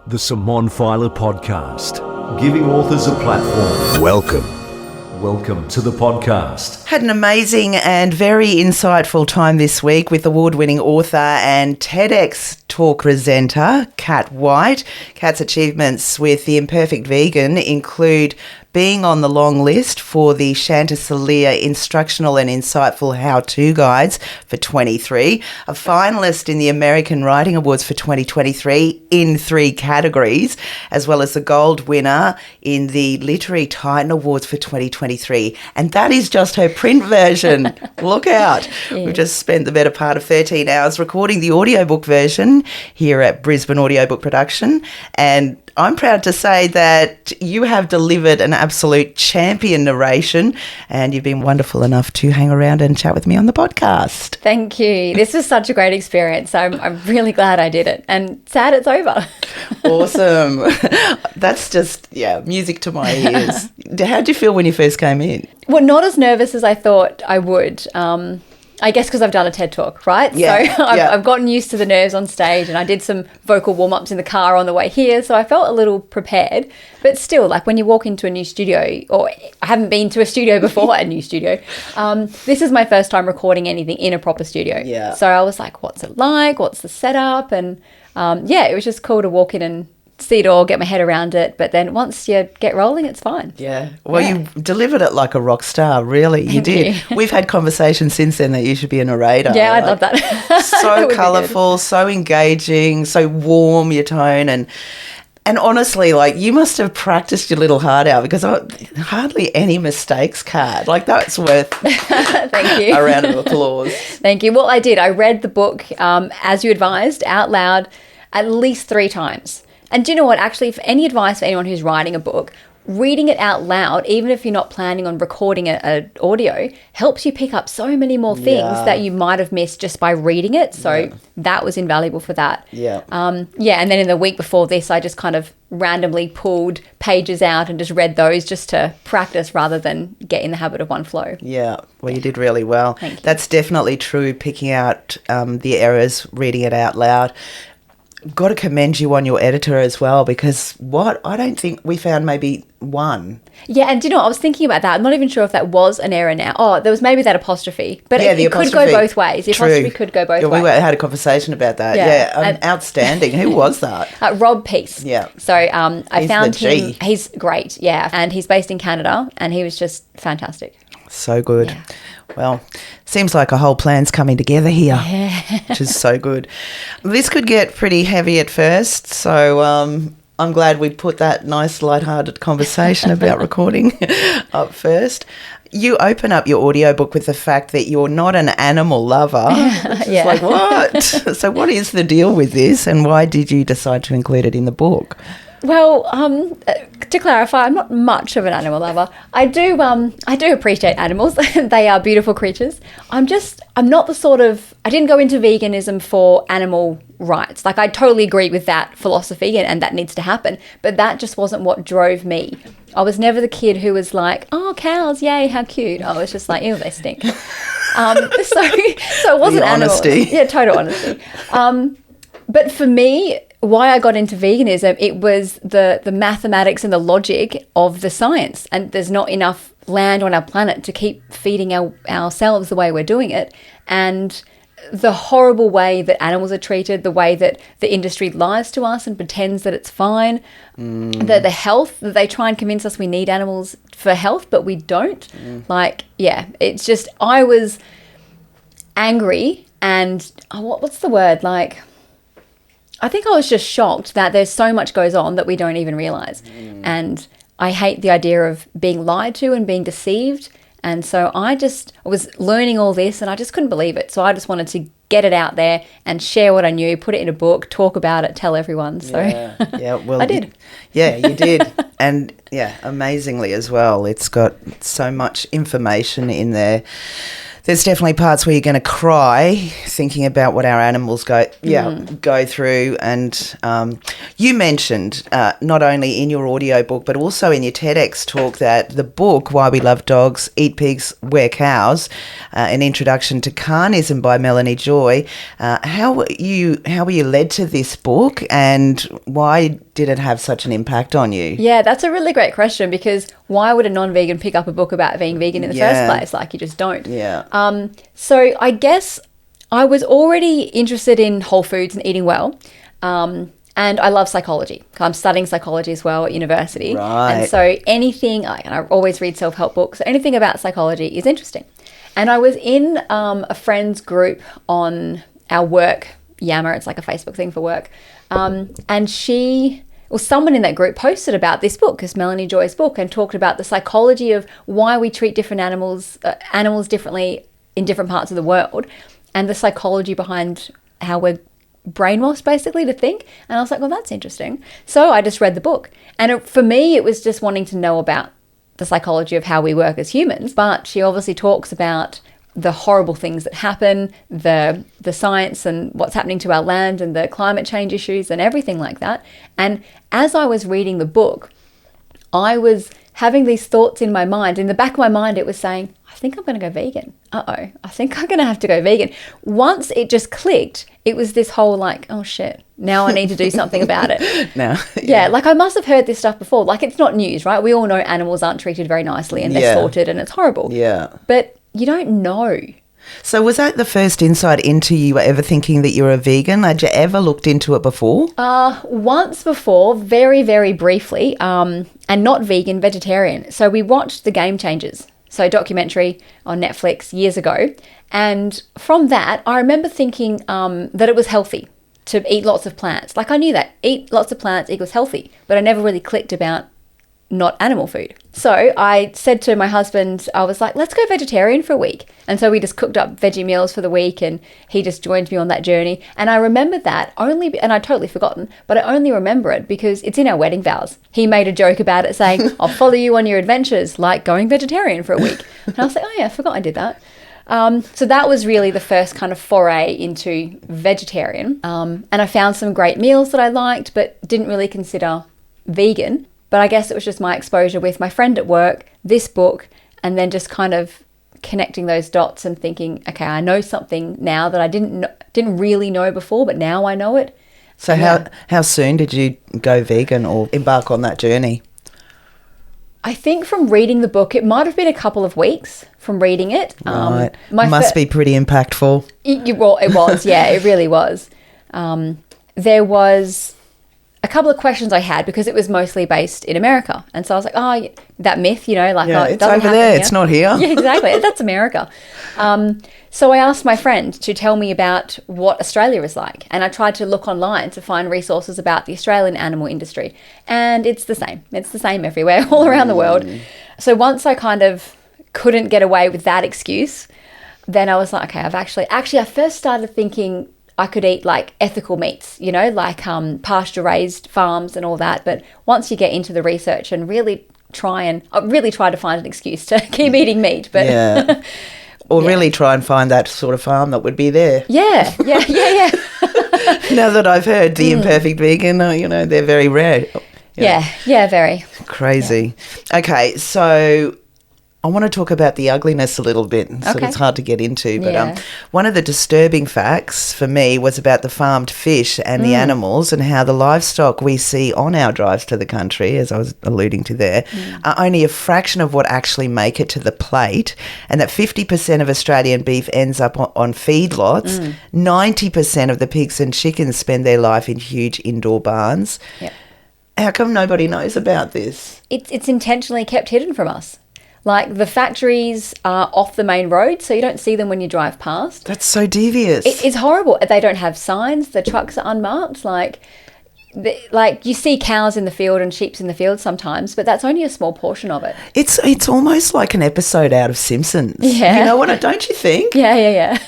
The Simone Feiler Podcast, giving authors a platform. Welcome to the podcast. Had an amazing and very insightful time this week with award-winning author and TEDx talk presenter, Cat White. Cat's achievements with the Imperfect Vegan include being on the long list for the Chanticleer Instructional and Insightful How-To Guides for 23, a finalist in the American Writing Awards for 2023 in 3 categories, as well as the gold winner in the Literary Titan Awards for 2023. And that is just her print version. Look out. Yeah. We've just spent the better part of 13 hours recording the audiobook version here at Brisbane Audiobook Production, and I'm proud to say that you have delivered an absolute champion narration, and you've been wonderful enough to hang around and chat with me on the podcast. Thank you. This was such a great experience. I'm really glad I did it, and sad it's over. Awesome. That's just, music to my ears. How did you feel when you first came in? Well, not as nervous as I thought I would. I guess because I've done a TED Talk, right? Yeah, so I've gotten used to the nerves on stage, and I did some vocal warm-ups in the car on the way here, so I felt a little prepared. But still, like when you walk into a new studio, or I haven't been to a studio before, a new studio, this is my first time recording anything in a proper studio. Yeah. So I was like, what's it like? What's the setup? And it was just cool to walk in and see it all, get my head around it, but then once you get rolling, it's fine. Yeah. Well, you delivered it like a rock star, really. You did. We've had conversations since then that you should be a narrator. Yeah, I'd love that. So colourful, so engaging, so warm, your tone, and honestly, like, you must have practiced your little heart out, because hardly any mistakes, Kat. Like, that's worth Thank you. A round of applause. Thank you. Well, I did. I read the book, as you advised, out loud at least 3 times. And do you know what? Actually, for any advice for anyone who's writing a book, reading it out loud, even if you're not planning on recording an audio, helps you pick up so many more things that you might have missed just by reading it. So that was invaluable for that. Yeah. And then in the week before this, I just kind of randomly pulled pages out and just read those just to practice rather than get in the habit of one flow. Yeah. Well, you did really well. Thank you. That's definitely true, picking out the errors, reading it out loud. Got to commend you on your editor as well, because I don't think we found maybe one. Yeah, and do you know, I was thinking about that. I'm not even sure if that was an error now. Oh, there was maybe that apostrophe. But it could go both ways. The apostrophe could go both ways. We had a conversation about that. Yeah, outstanding. Who was that? Rob Peace. Yeah. So I found him. G. He's great, and he's based in Canada, and he was just fantastic. So good. Yeah. Well, seems like a whole plan's coming together here, which is so good. This could get pretty heavy at first, so I'm glad we put that nice lighthearted conversation about recording up first. You open up your audiobook with the fact that you're not an animal lover. It's like, what? So what is the deal with this, and why did you decide to include it in the book? Well, to clarify, I'm not much of an animal lover. I do appreciate animals. They are beautiful creatures. I'm not the sort of, I didn't go into veganism for animal rights. Like, I totally agree with that philosophy, and that needs to happen. But that just wasn't what drove me. I was never the kid who was like, oh, cows, yay, how cute. I was just like, ew, they stink. So it wasn't animals. Honesty. Yeah, total honesty. But for me, why I got into veganism, it was the mathematics and the logic of the science. And there's not enough land on our planet to keep feeding ourselves the way we're doing it. And the horrible way that animals are treated, the way that the industry lies to us and pretends that it's fine, the health, that they try and convince us we need animals for health, but we don't. It's just, I was angry and, what's the word, I think I was just shocked that there's so much goes on that we don't even realise. And I hate the idea of being lied to and being deceived. And so I was learning all this, and I just couldn't believe it. So I just wanted to get it out there and share what I knew, put it in a book, talk about it, tell everyone. So well, I did. You did. And amazingly as well. It's got so much information in there there's definitely parts where you're going to cry thinking about what our animals go through. And you mentioned not only in your audiobook but also in your TEDx talk that the book Why We Love Dogs, Eat Pigs, Wear Cows, an introduction to carnism by Melanie Joy. How were you led to this book, and why did it have such an impact on you? Yeah, that's a really great question, because why would a non-vegan pick up a book about being vegan in the first place? Like, you just don't. Yeah. So I guess I was already interested in whole foods and eating well. And I love psychology. I'm studying psychology as well at university. Right. And so anything, and I always read self-help books, so anything about psychology is interesting. And I was in a friend's group on our work, Yammer, it's like a Facebook thing for work. And someone in that group posted about this book, it's Melanie Joy's book, and talked about the psychology of why we treat different animals differently in different parts of the world, and the psychology behind how we're brainwashed basically to think. And I was like, well, that's interesting. So I just read the book. And for me, it was just wanting to know about the psychology of how we work as humans. But she obviously talks about the horrible things that happen, the science and what's happening to our land and the climate change issues and everything like that. And as I was reading the book, I was having these thoughts in my mind. In the back of my mind, it was saying, I think I'm going to go vegan. I think I'm going to have to go vegan. Once it just clicked, it was this whole like, oh shit, now I need to do something about it. Now, yeah, like I must have heard this stuff before. Like, it's not news, right? We all know animals aren't treated very nicely and they're slaughtered and it's horrible. Yeah. But you don't know. So was that the first insight into you were ever thinking that you're a vegan? Had you ever looked into it before? Once before, very, very briefly, and not vegan, vegetarian. So we watched The Game Changers, so a documentary on Netflix years ago. And from that, I remember thinking that it was healthy to eat lots of plants. Like, I knew that eat lots of plants equals healthy, but I never really clicked about not animal food. So I said to my husband, I was like, let's go vegetarian for a week. And so we just cooked up veggie meals for the week, and he just joined me on that journey. And I remember that and I'd totally forgotten, but I only remember it because it's in our wedding vows. He made a joke about it saying, I'll follow you on your adventures, like going vegetarian for a week. And I was like, oh yeah, I forgot I did that. So that was really the first kind of foray into vegetarian. And I found some great meals that I liked, but didn't really consider vegan. But I guess it was just my exposure with my friend at work, this book, and then just kind of connecting those dots and thinking, okay, I know something now that I didn't really know before, but now I know it. So how soon did you go vegan or embark on that journey? I think from reading the book, it might have been a couple of weeks from reading it. Right. Must be pretty impactful. It was, yeah, it really was. There was a couple of questions I had because it was mostly based in America. And so I was like, oh, that myth, like, it's over there. It's not here. Yeah, exactly. That's America. So I asked my friend to tell me about what Australia is like. And I tried to look online to find resources about the Australian animal industry. And it's the same. It's the same everywhere, all around the world. So once I kind of couldn't get away with that excuse, then I was like, okay, I first started thinking I could eat like ethical meats, like pasture raised farms and all that. But once you get into the research and really try to find an excuse to keep eating meat, but yeah. Or really try and find that sort of farm that would be there. Yeah. Now that I've heard the Imperfect Vegan, they're very rare. Yeah, very. Crazy. Yeah. Okay, so I want to talk about the ugliness a little bit. So it's hard to get into. But one of the disturbing facts for me was about the farmed fish and the animals, and how the livestock we see on our drives to the country, as I was alluding to there, are only a fraction of what actually make it to the plate, and that 50% of Australian beef ends up on feedlots. 90% of the pigs and chickens spend their life in huge indoor barns. Yep. How come nobody knows about this? It's intentionally kept hidden from us. Like, the factories are off the main road, so you don't see them when you drive past. That's so devious. It's horrible. They don't have signs. The trucks are unmarked. Like you see cows in the field and sheep in the field sometimes, but that's only a small portion of it. It's almost like an episode out of Simpsons. Yeah. You know what? Don't you think? Yeah.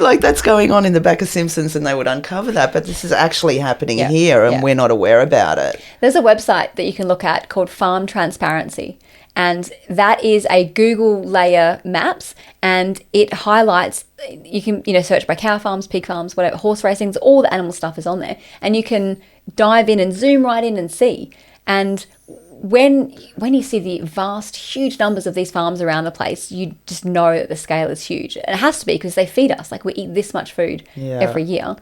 Like that's going on in the back of Simpsons, and they would uncover that, but this is actually happening here, and we're not aware about it. There's a website that you can look at called Farm Transparency. And that is a Google layer maps, and it highlights, you can, search by cow farms, pig farms, whatever, horse racings, all the animal stuff is on there. And you can dive in and zoom right in and see. And when you see the vast, huge numbers of these farms around the place, you just know that the scale is huge. And it has to be, because they feed us. Like, we eat this much food every year.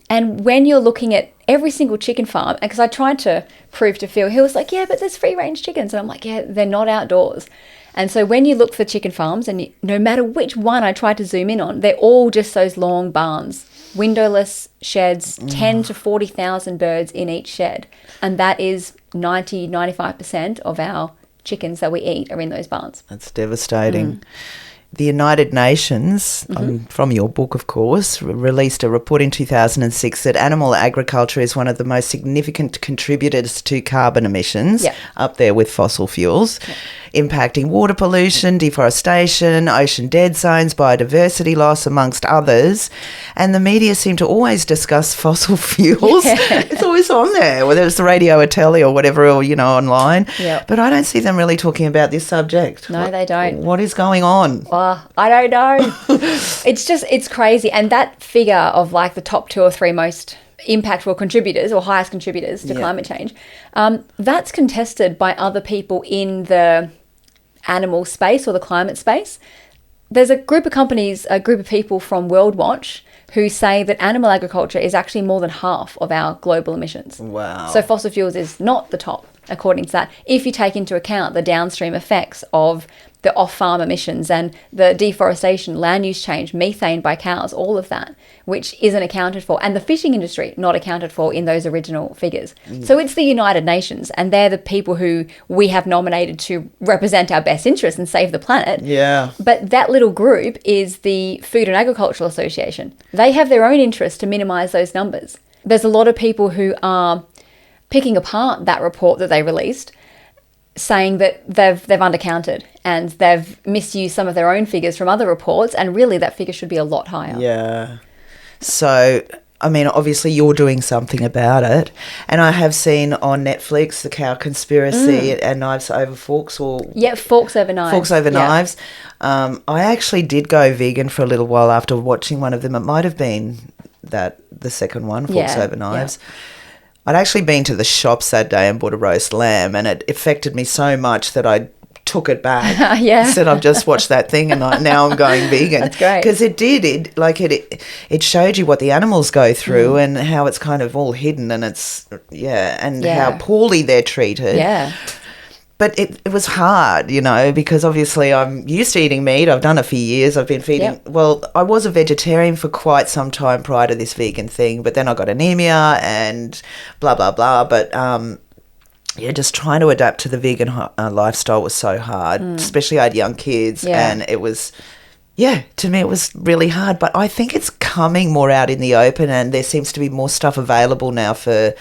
And when you're looking at every single chicken farm, because I tried to prove to Phil, he was like, yeah, but there's free-range chickens. And I'm like, yeah, they're not outdoors. And so when you look for chicken farms, and no matter which one I tried to zoom in on, they're all just those long barns, windowless sheds, 10 to 40,000 birds in each shed. And that is 95% of our chickens that we eat are in those barns. That's devastating. The United Nations, from your book, of course, released a report in 2006 that animal agriculture is one of the most significant contributors to carbon emissions, up there with fossil fuels, impacting water pollution, deforestation, ocean dead zones, biodiversity loss, amongst others. And the media seem to always discuss fossil fuels. It's always on there, whether it's the radio or telly or whatever, or, online. But I don't see them really talking about this subject. No, they don't. What is going on? I don't know. It's crazy. And that figure of like the top 2 or 3 most impactful contributors or highest contributors to climate change, that's contested by other people in the animal space or the climate space. There's a group of companies, a group of people from World Watch who say that animal agriculture is actually more than half of our global emissions. Wow. So fossil fuels is not the top, according to that, if you take into account the downstream effects of the off-farm emissions and the deforestation, land use change, methane by cows, all of that, which isn't accounted for, and the fishing industry not accounted for in those original figures. So it's the United Nations, and they're the people who we have nominated to represent our best interests and save the planet. Yeah. But that little group is the Food and Agricultural Association. They have their own interest to minimise those numbers. There's a lot of people who are picking apart that report that they released, saying that they've undercounted and they've misused some of their own figures from other reports, and really that figure should be a lot higher. Yeah. So, I mean, obviously you're doing something about it. And I have seen on Netflix The Cow Conspiracy and Knives Over Forks. Forks Over Knives. Forks Over Knives. I actually did go vegan for a little while after watching one of them. It might have been the second one, Forks Over Knives. I'd actually been to the shops that day and bought a roast lamb, and it affected me so much that I took it back. Said, I've just watched that thing and now I'm going vegan. That's great. Because it showed you what the animals go through and how it's kind of all hidden, and how poorly they're treated. Yeah. But it was hard, because obviously I'm used to eating meat. I've done it for years. I've been feeding... Well, I was a vegetarian for quite some time prior to this vegan thing, but then I got anemia and blah, blah, blah. But, just trying to adapt to the vegan lifestyle was so hard, especially I had young kids, and it was... to me it was really hard. But I think it's coming more out in the open, and there seems to be more stuff available now for...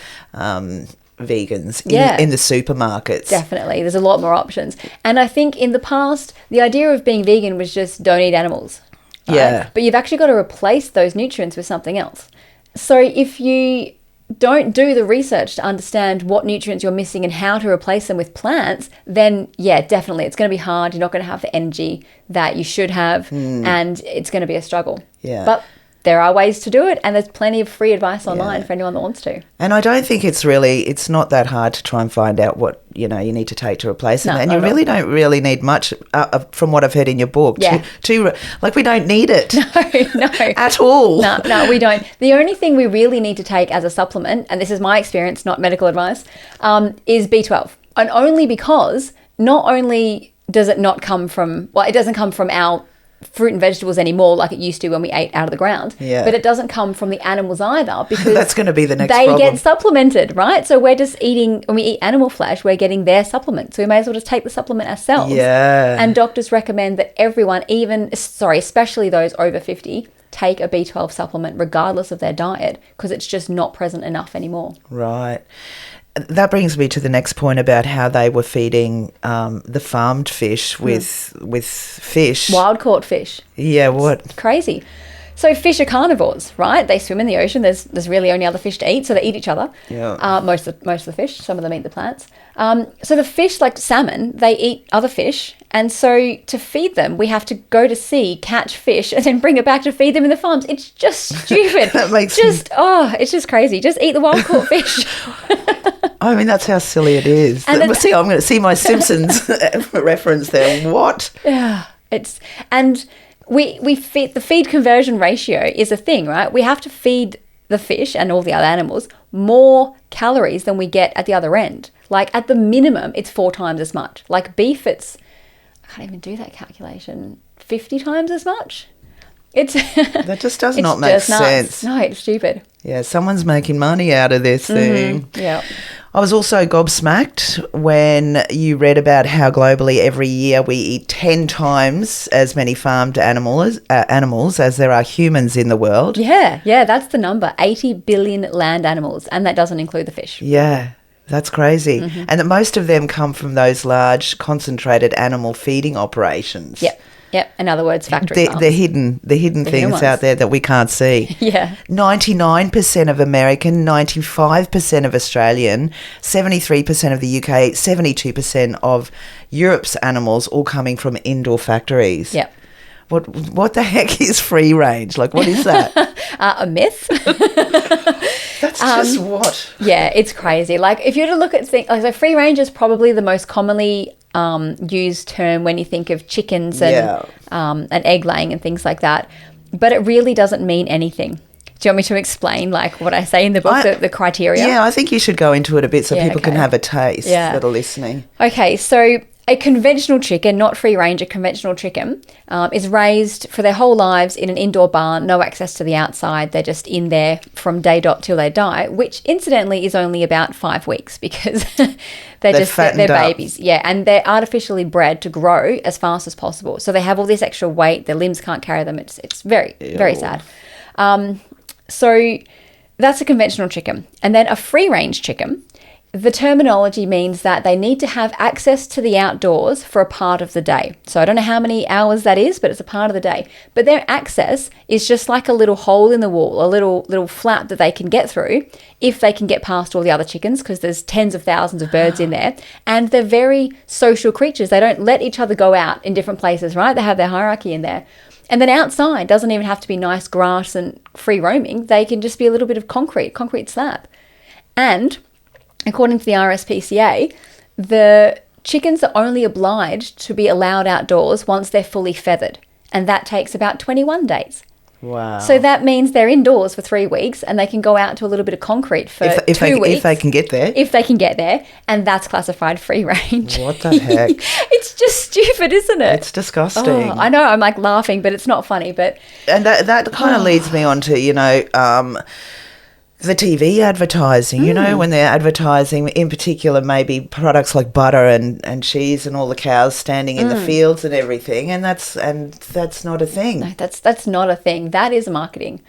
vegans in the supermarkets. Definitely. There's a lot more options. And I think in the past, the idea of being vegan was just don't eat animals. Right? Yeah. But you've actually got to replace those nutrients with something else. So if you don't do the research to understand what nutrients you're missing and how to replace them with plants, then definitely it's going to be hard. You're not going to have the energy that you should have, and it's going to be a struggle. Yeah. But there are ways to do it, and there's plenty of free advice online for anyone that wants to. And I don't think it's not that hard to try and find out what, you need to take to replace them. And you really don't really need much, from what I've heard in your book. Yeah. We don't need it. No. At all. No, we don't. The only thing we really need to take as a supplement, and this is my experience, not medical advice, is B12. And only because not only does it not come from, it doesn't come from our fruit and vegetables anymore like it used to when we ate out of the ground. Yeah. But it doesn't come from the animals either, because that's going to be the next they problem. get supplemented, right? So we're just eating, when we eat animal flesh, we're getting their supplement. So we may as well just take the supplement ourselves. Yeah. And doctors recommend that everyone, especially those over 50, take a B12 supplement regardless of their diet, because it's just not present enough anymore. Right. That brings me to the next point about how they were feeding the farmed fish with fish. Wild caught fish. Yeah, what? It's crazy. So fish are carnivores, right? They swim in the ocean. There's really only other fish to eat, so they eat each other. Yeah. Most of the fish. Some of them eat the plants. So the fish, like salmon, they eat other fish, and so to feed them, we have to go to sea, catch fish, and then bring it back to feed them in the farms. It's just stupid. That makes it's just crazy. Just eat the wild caught fish. I mean, that's how silly it is. And See, I'm going to see my Simpsons reference there. What? Yeah, we feed, the feed conversion ratio is a thing, right? We have to feed the fish and all the other animals more calories than we get at the other end. Like at the minimum, it's 4 times as much. Like beef, I can't even do that calculation, 50 times as much. That just does not make sense. No, it's stupid. Yeah, someone's making money out of this thing. Yeah. I was also gobsmacked when you read about how globally every year we eat 10 times as many farmed animals as there are humans in the world. Yeah, that's the number, 80 billion land animals, and that doesn't include the fish. Yeah, that's crazy. And that most of them come from those large concentrated animal feeding operations. Yep. In other words, factory farms. The hidden things ones out there that we can't see. Yeah. 99% of American, 95% of Australian, 73% of the UK, 72% of Europe's animals all coming from indoor factories. Yep. What the heck is free range? Like, what is that? A myth. That's just what? Yeah, it's crazy. Like, if you were to look at things, like, so free range is probably the most commonly used term when you think of chickens and egg laying and things like that. But it really doesn't mean anything. Do you want me to explain, like, what I say in the book, the criteria? Yeah, I think you should go into it a bit so people can have a taste that are listening. Okay, so a conventional chicken, not free range, a conventional chicken is raised for their whole lives in an indoor barn, no access to the outside. They're just in there from day dot till they die, which incidentally is only about 5 weeks because they're babies. Yeah, and they're artificially bred to grow as fast as possible. So they have all this extra weight, their limbs can't carry them. It's very, very sad. So that's a conventional chicken. And then a free range chicken, the terminology means that they need to have access to the outdoors for a part of the day. So I don't know how many hours that is, but it's a part of the day. But their access is just like a little hole in the wall, a little flap that they can get through if they can get past all the other chickens, because there's tens of thousands of birds in there. And they're very social creatures. They don't let each other go out in different places, right? They have their hierarchy in there. And then outside doesn't even have to be nice grass and free roaming. They can just be a little bit of concrete slab. And according to the RSPCA, the chickens are only obliged to be allowed outdoors once they're fully feathered. And that takes about 21 days. Wow. So that means they're indoors for 3 weeks and they can go out to a little bit of concrete for 2 weeks. If they can get there. If they can get there. And that's classified free range. What the heck? It's just stupid, isn't it? It's disgusting. I know, I'm like laughing, but it's not funny. And that kind of leads me on to, the TV advertising, when they're advertising, in particular, maybe products like butter and cheese and all the cows standing in the fields and everything, and that's not a thing. No, that's not a thing. That is marketing.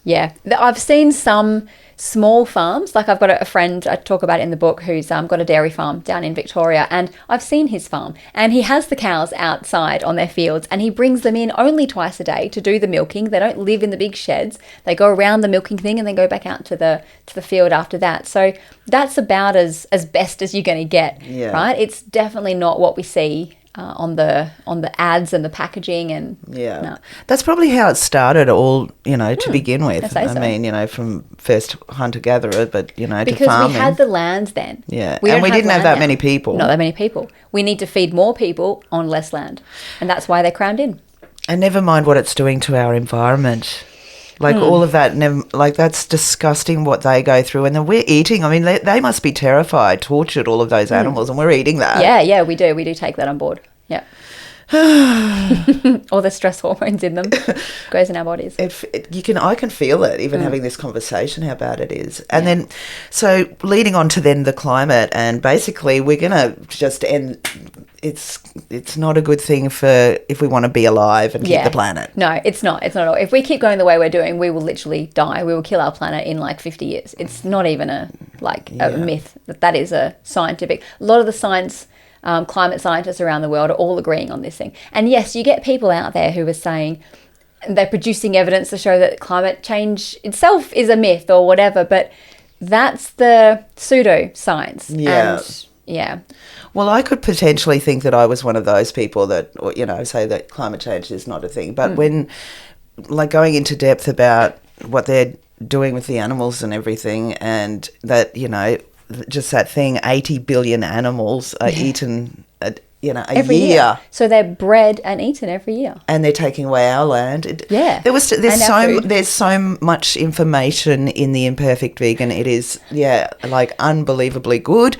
Yeah, I've seen some small farms. Like I've got a friend I talk about in the book who's got a dairy farm down in Victoria, and I've seen his farm, and he has the cows outside on their fields, and he brings them in only twice a day to do the milking. They don't live in the big sheds. They go around the milking thing and then go back out to the field after that. So that's about as best as you're going to get, right? It's definitely not what we see on the ads and the packaging and that's probably how it started all to begin with. I mean from first hunter gatherer, but to farming, because we had the land then. And we didn't have that many people. Not that many people. We need to feed more people on less land, and that's why they're crammed in. And never mind what it's doing to our environment. Like all of that, that's disgusting what they go through. And then we're eating. I mean, they must be terrified, tortured, all of those animals, and we're eating that. Yeah, we do. We do take that on board. Yeah. All the stress hormones in them goes in our bodies. I can feel it, even having this conversation, how bad it is. And then, so leading on to then the climate, and basically we're going to just end. It's not a good thing if we want to be alive and keep the planet. No, it's not. It's not at all. If we keep going the way we're doing, we will literally die. We will kill our planet in like 50 years. It's not even a myth. That is a scientific. A lot of the climate scientists around the world are all agreeing on this thing. And yes, you get people out there who are saying, they're producing evidence to show that climate change itself is a myth or whatever, but that's the pseudoscience. Yeah. And yeah. Well, I could potentially think that I was one of those people that, say that climate change is not a thing. But when, going into depth about what they're doing with the animals and everything, and that, just that thing, 80 billion animals are eaten, every year. So they're bred and eaten every year. And they're taking away our land. There's so much information in the Imperfect Vegan. It is, unbelievably good.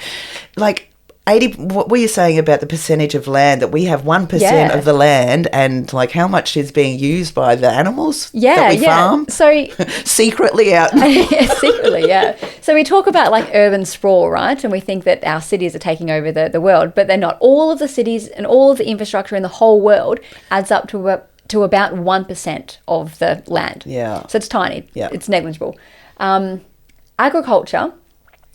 80, what were you saying about the percentage of land, that we have 1% of the land, and how much is being used by the animals that we farm? So secretly out. Secretly, yeah. So we talk about urban sprawl, right? And we think that our cities are taking over the world, but they're not. All of the cities and all of the infrastructure in the whole world adds up to about 1% of the land. Yeah. So it's tiny. Yeah. It's negligible. Agriculture,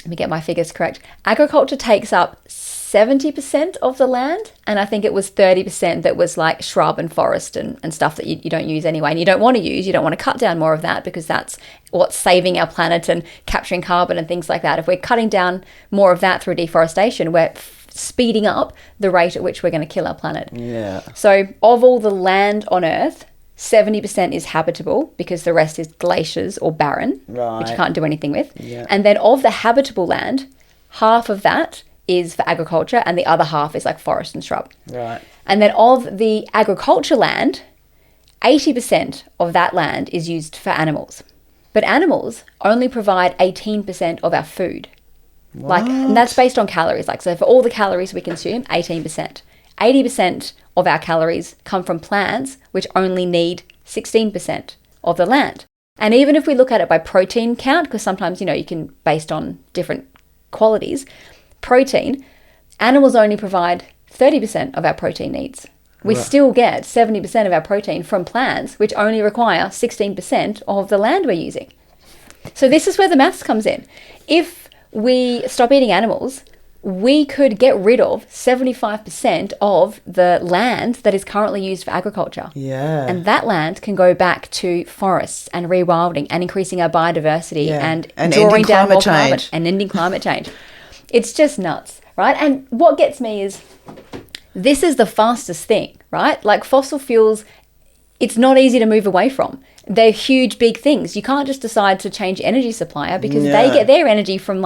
let me get my figures correct. Agriculture takes up 70% of the land, and I think it was 30% that was shrub and forest and stuff that you don't use anyway, and you don't want to use. You don't want to cut down more of that, because that's what's saving our planet and capturing carbon and things like that. If we're cutting down more of that through deforestation, we're speeding up the rate at which we're going to kill our planet. Yeah. So of all the land on Earth, 70% is habitable, because the rest is glaciers or barren, which you can't do anything with. Yeah. And then of the habitable land, half of that is for agriculture, and the other half is forest and shrub. Right. And then of the agriculture land, 80% of that land is used for animals. But animals only provide 18% of our food. And that's based on calories. So for all the calories we consume, 18%. 80% of our calories come from plants, which only need 16% of the land. And even if we look at it by protein count, because sometimes, you can, based on different qualities, protein, animals only provide 30% of our protein needs. We still get 70% of our protein from plants, which only require 16% of the land we're using. So this is where the maths comes in. If we stop eating animals, we could get rid of 75% of the land that is currently used for agriculture. Yeah. And that land can go back to forests and rewilding and increasing our biodiversity and drawing down more carbon and ending climate change. It's just nuts, right? And what gets me is, this is the fastest thing, right? Fossil fuels, it's not easy to move away from. They're huge, big things. You can't just decide to change energy supplier, because they get their energy from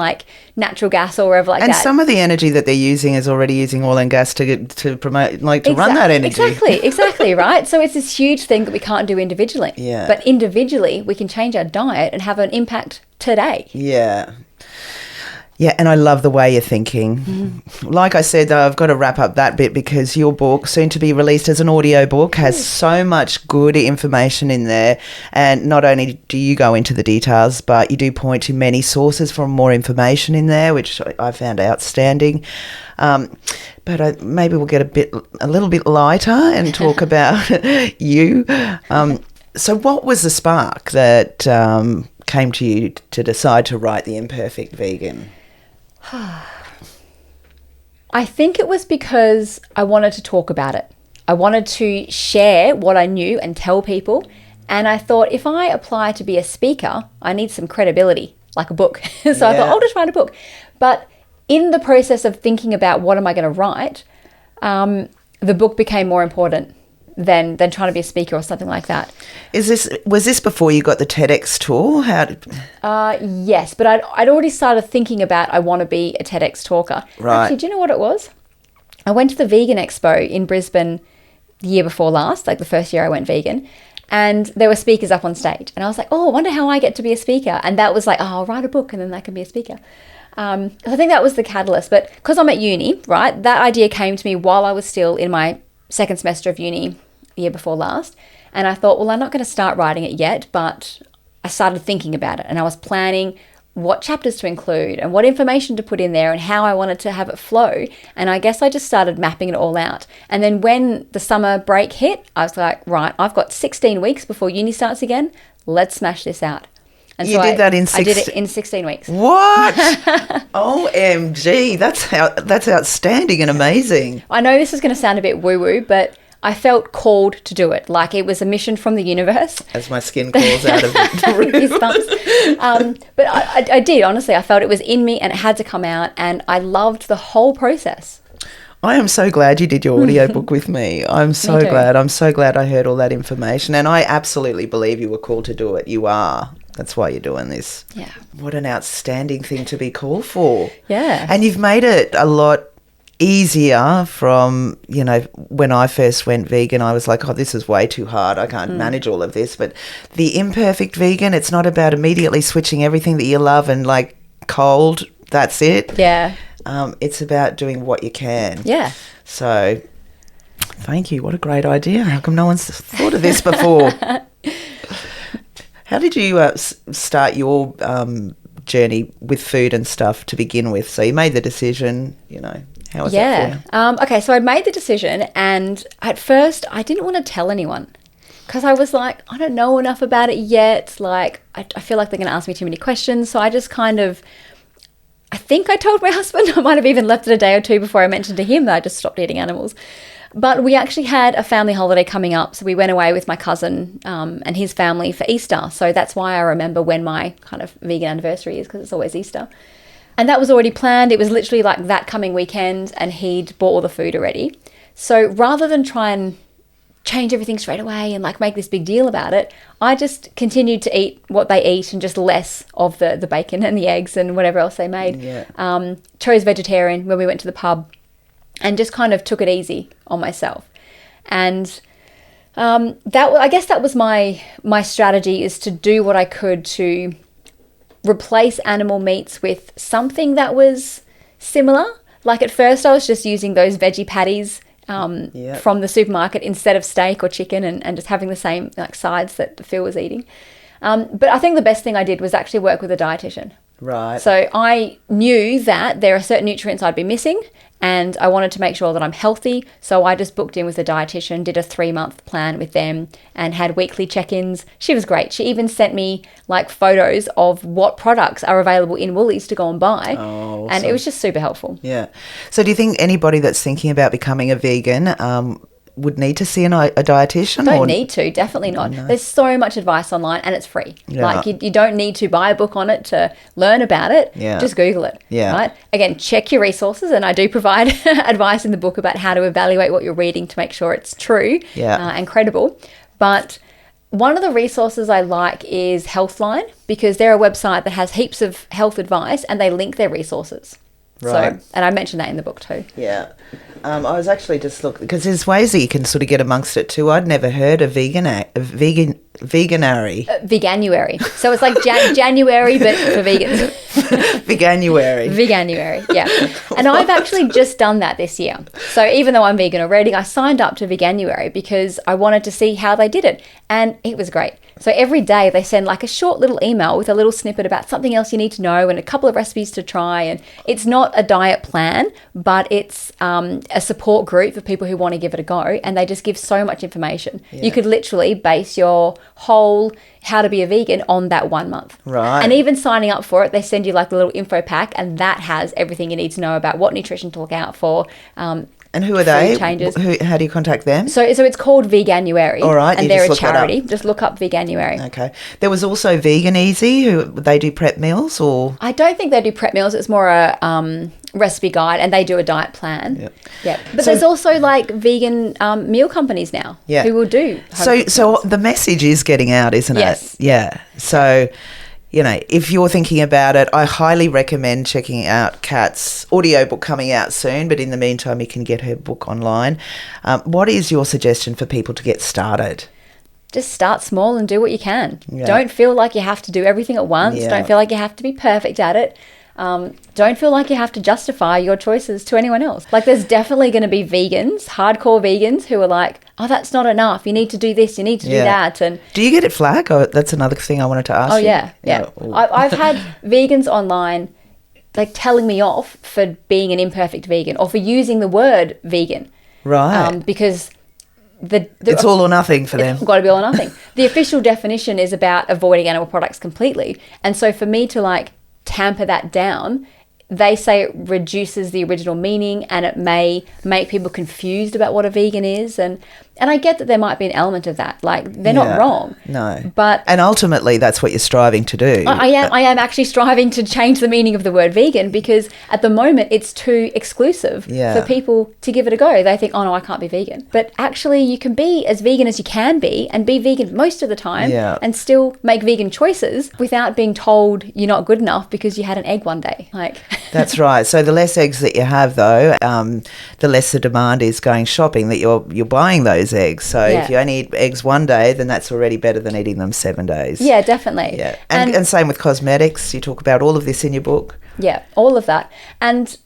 natural gas or wherever that. And some of the energy that they're using is already using oil and gas to promote, to run that energy. Exactly, right? So it's this huge thing that we can't do individually. Yeah. But individually, we can change our diet and have an impact today. Yeah. Yeah, and I love the way you're thinking. Like I said, though, I've got to wrap up that bit, because your book, soon to be released as an audiobook, has so much good information in there. And not only do you go into the details, but you do point to many sources for more information in there, which I found outstanding. But maybe we'll get a little bit lighter and talk about you. So what was the spark that came to you to decide to write The Imperfect Vegan? I think it was because I wanted to talk about it. I wanted to share what I knew and tell people. And I thought, if I apply to be a speaker, I need some credibility, like a book. So I thought, I'll just write a book. But in the process of thinking about what am I going to write, the book became more important than trying to be a speaker or something like that. Was this before you got the TEDx tour? Yes, but I'd already started thinking about, I want to be a TEDx talker. Right. Actually, do you know what it was? I went to the Vegan Expo in Brisbane the year before last, the first year I went vegan, and there were speakers up on stage. And I was like, I wonder how I get to be a speaker. And that was I'll write a book and then I can be a speaker. I think that was the catalyst. But because I'm at uni, right, that idea came to me while I was still in my second semester of uni, year before last, and I thought, well, I'm not going to start writing it yet, but I started thinking about it, and I was planning what chapters to include and what information to put in there and how I wanted to have it flow. And I guess I just started mapping it all out. And then when the summer break hit, I was like, right, I've got 16 weeks before uni starts again. Let's smash this out. And you did that in 16? I did it in 16 weeks. What? OMG, that's outstanding and amazing. I know this is going to sound a bit woo-woo, but I felt called to do it. Like it was a mission from the universe. As my skin crawls out of the room. But I did, honestly. I felt it was in me and it had to come out, and I loved the whole process. I am so glad you did your audiobook with me. I'm so glad. I'm so glad I heard all that information, and I absolutely believe you were called to do it. You are. That's why you're doing this. Yeah. What an outstanding thing to be called for. Yeah. And you've made it a lot easier from, you know, when I first went vegan, I was like, oh, this is way too hard. I can't manage all of this. But the Imperfect Vegan, it's not about immediately switching everything that you love and like cold, that's it. Yeah. It's about doing what you can. Yeah. So thank you. What a great idea. How come no one's thought of this before? How did you start your journey with food and stuff to begin with? So you made the decision, you know, how was that for you? Okay, so I made the decision, and at first I didn't want to tell anyone because I was like, I don't know enough about it yet. Like, I feel like they're going to ask me too many questions. So I just kind of, I think I told my husband. I might have even left it a day or two before I mentioned to him that I just stopped eating animals. But we actually had a family holiday coming up. So we went away with my cousin and his family for Easter. So that's why I remember when my kind of vegan anniversary is, because it's always Easter. And that was already planned. It was literally like that coming weekend, and he'd bought all the food already. So rather than try and change everything straight away and like make this big deal about it, I just continued to eat what they eat and just less of the bacon and the eggs and whatever else they made. Yeah. Chose vegetarian when we went to the pub, and just kind of took it easy on myself. And I guess that was my strategy, is to do what I could to replace animal meats with something that was similar. Like at first I was just using those veggie patties from the supermarket instead of steak or chicken, and just having the same like sides that Phil was eating. But I think the best thing I did was actually work with a dietitian. Right. So I knew that there are certain nutrients I'd be missing, and I wanted to make sure that I'm healthy. So I just booked in with a dietitian, did a 3-month plan with them, and had weekly check-ins. She was great. She even sent me like photos of what products are available in Woolies to go and buy. Oh, awesome. And it was just super helpful. Yeah. So do you think anybody that's thinking about becoming a vegan would need to see a dietitian? Don't need to, definitely not. No. There's so much advice online, and it's free. Yeah. Like you don't need to buy a book on it to learn about it. Yeah. Just Google it. Yeah. Right? Again, check your resources, and I do provide advice in the book about how to evaluate what you're reading to make sure it's true and credible. But one of the resources I like is Healthline, because they're a website that has heaps of health advice and they link their resources. Right. So, and I mentioned that in the book too. Yeah. I was actually just looking, because there's ways that you can sort of get amongst it too. I'd never heard of veganary. Veganuary. So it's like January, but for vegans. Veganuary, yeah. And I've actually just done that this year. So even though I'm vegan already, I signed up to Veganuary because I wanted to see how they did it. And it was great. So every day they send like a short little email with a little snippet about something else you need to know and a couple of recipes to try. And it's not a diet plan, but it's a support group for people who want to give it a go. And they just give so much information. Yeah. You could literally base your whole how to be a vegan on that 1 month. Right. And even signing up for it, they send you like a little info pack, and that has everything you need to know about what nutrition to look out for. And who are they? Changes. How do you contact them? So it's called Veganuary. All right. And they're a charity. Just look up Veganuary. Okay. There was also Vegan Easy, who they do prep meals, or? I don't think they do prep meals. It's more a recipe guide, and they do a diet plan. Yep. Yeah. But there's also like vegan meal companies now who will do. So the message is getting out, isn't it? Yes. Yeah. So, you know, if you're thinking about it, I highly recommend checking out Cat's audiobook coming out soon, but in the meantime, you can get her book online. What is your suggestion for people to get started? Just start small and do what you can. Yeah. Don't feel like you have to do everything at once. Yeah. Don't feel like you have to be perfect at it. Don't feel like you have to justify your choices to anyone else. Like there's definitely going to be vegans, hardcore vegans, who are like, oh, that's not enough. You need to do this. You need to do that. And do you get it flag? Oh, that's another thing I wanted to ask you. Yeah. I've had vegans online like telling me off for being an imperfect vegan or for using the word vegan. Right. Because it's all or nothing for them. It's got to be all or nothing. The official definition is about avoiding animal products completely. And so for me to like tamper that down, they say it reduces the original meaning and it may make people confused about what a vegan is. And And I get that there might be an element of that. Like, they're not wrong. No. But and ultimately, that's what you're striving to do. I am actually striving to change the meaning of the word vegan, because at the moment it's too exclusive for people to give it a go. They think, oh no, I can't be vegan. But actually you can be as vegan as you can be, and be vegan most of the time, and still make vegan choices without being told you're not good enough because you had an egg one day. Like That's right. So the less eggs that you have, though, the less the demand is going shopping, that you're buying those eggs. So if you only eat eggs one day, then that's already better than eating them 7 days. Yeah, definitely. Yeah. And same with cosmetics. You talk about all of this in your book. Yeah, all of that. And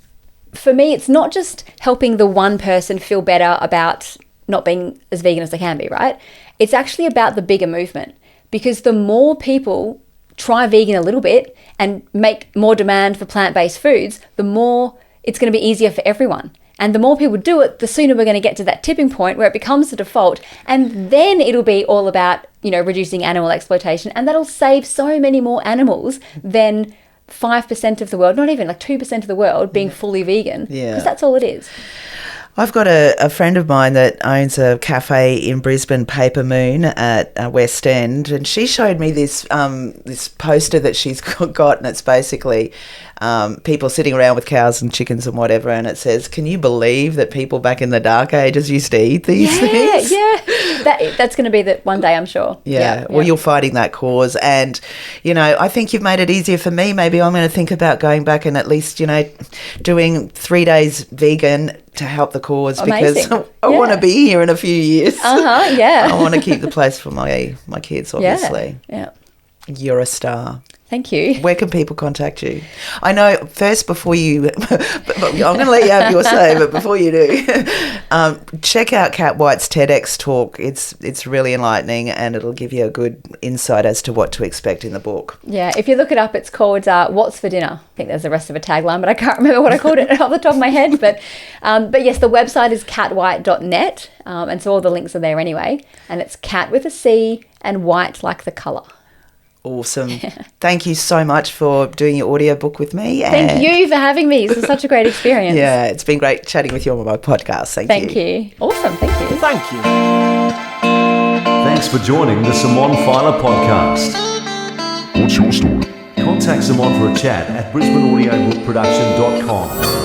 for me, it's not just helping the one person feel better about not being as vegan as they can be, right? It's actually about the bigger movement, because the more people try vegan a little bit and make more demand for plant-based foods, the more it's going to be easier for everyone. And the more people do it, the sooner we're going to get to that tipping point where it becomes the default. And then it'll be all about, reducing animal exploitation. And that'll save so many more animals than 5% of the world, not even like 2% of the world being fully vegan. Because that's all it is. I've got a friend of mine that owns a cafe in Brisbane, Paper Moon at West End, and she showed me this poster that she's got, and it's basically people sitting around with cows and chickens and whatever, and it says, "Can you believe that people back in the dark ages used to eat these things?" Yeah, that's going to be the one day, I'm sure. Yeah. Well, you're fighting that cause, and I think you've made it easier for me. Maybe I'm going to think about going back and at least doing 3 days vegan to help the cause. Amazing. Because I want to be here in a few years. Yeah. I want to keep the place for my kids, obviously. Yeah. You're a star. Thank you. Where can people contact you? I know first, before you, I'm going to let you have your say, but before you do, check out Cat White's TEDx talk. It's really enlightening, and it'll give you a good insight as to what to expect in the book. Yeah, if you look it up, it's called What's for Dinner. I think there's the rest of a tagline, but I can't remember what I called it off the top of my head. But yes, the website is catwhite.net, and so all the links are there anyway. And it's cat with a C and white like the colour. Awesome. Thank you so much for doing your audiobook with me. Thank you for having me. This was such a great experience. Yeah, it's been great chatting with you on my podcast. Thank you. Awesome. Thank you. Thank you. Thanks for joining the Simone Feiler Podcast. What's your story? Contact Simone for a chat at brisbaneaudiobookproduction.com.